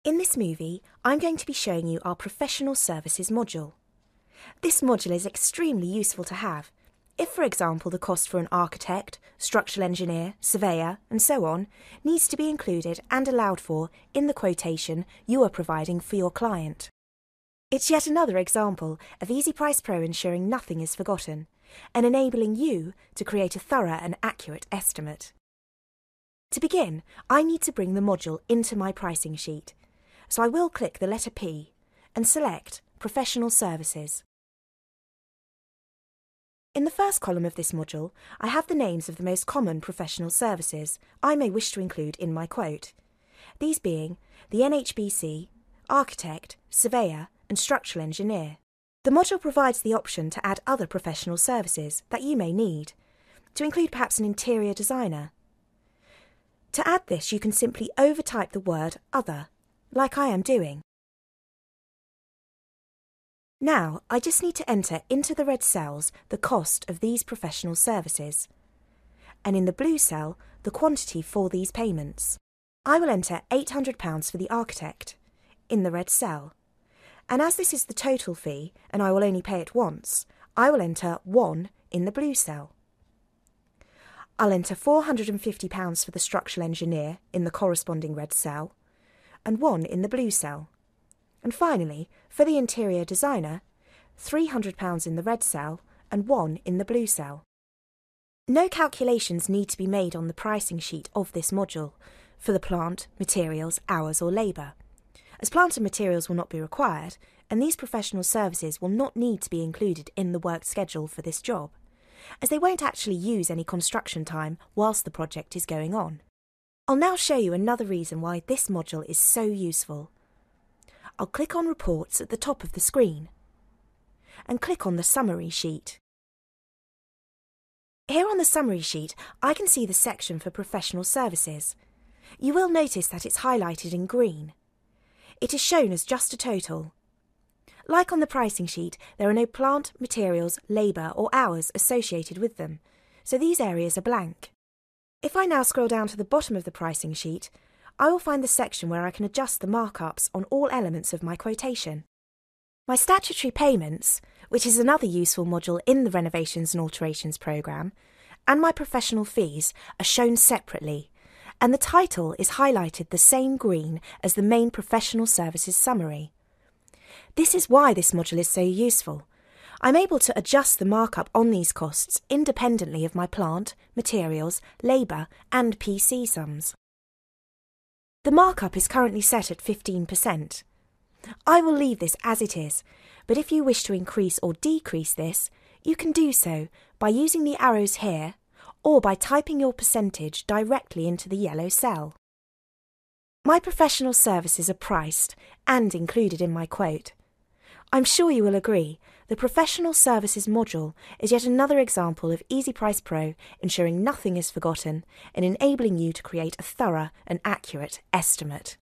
In this movie, I'm going to be showing you our Professional Services module. This module is extremely useful to have. If, for example, the cost for an architect, structural engineer, surveyor, and so on needs to be included and allowed for in the quotation you are providing for your client. It's yet another example of Easy Price Pro ensuring nothing is forgotten and enabling you to create a thorough and accurate estimate. To begin, I need to bring the module into my pricing sheet, so I will click the letter P and select Professional Services. In the first column of this module, I have the names of the most common professional services I may wish to include in my quote, these being the NHBC, architect, surveyor, and structural engineer. The module provides the option to add other professional services that you may need, to include perhaps an interior designer. To add this, you can simply overtype the word Other, like I am doing. Now, I just need to enter into the red cells the cost of these professional services, and in the blue cell, the quantity for these payments. I will enter £800 for the architect, in the red cell, and as this is the total fee, and I will only pay it once, I will enter 1 in the blue cell. I'll enter £450 for the structural engineer in the corresponding red cell, and 1 in the blue cell. And finally, for the interior designer, £300 in the red cell and 1 in the blue cell. No calculations need to be made on the pricing sheet of this module for the plant, materials, hours or labour, as plant and materials will not be required, and these professional services will not need to be included in the work schedule for this job, as they won't actually use any construction time whilst the project is going on. I'll now show you another reason why this module is so useful. I'll click on Reports at the top of the screen and click on the Summary sheet. Here on the Summary sheet, I can see the section for Professional Services. You will notice that it's highlighted in green. It is shown as just a total. Like on the pricing sheet, there are no plant, materials, labour or hours associated with them, so these areas are blank. If I now scroll down to the bottom of the pricing sheet, I will find the section where I can adjust the markups on all elements of my quotation. My statutory payments, which is another useful module in the Renovations and Alterations programme, and my professional fees are shown separately, and the title is highlighted the same green as the main professional services summary. This is why this module is so useful. I'm able to adjust the markup on these costs independently of my plant, materials, labour and PC sums. The markup is currently set at 15%. I will leave this as it is, but if you wish to increase or decrease this, you can do so by using the arrows here or by typing your percentage directly into the yellow cell. My professional services are priced and included in my quote. I'm sure you will agree, the Professional Services module is yet another example of Easy Price Pro ensuring nothing is forgotten and enabling you to create a thorough and accurate estimate.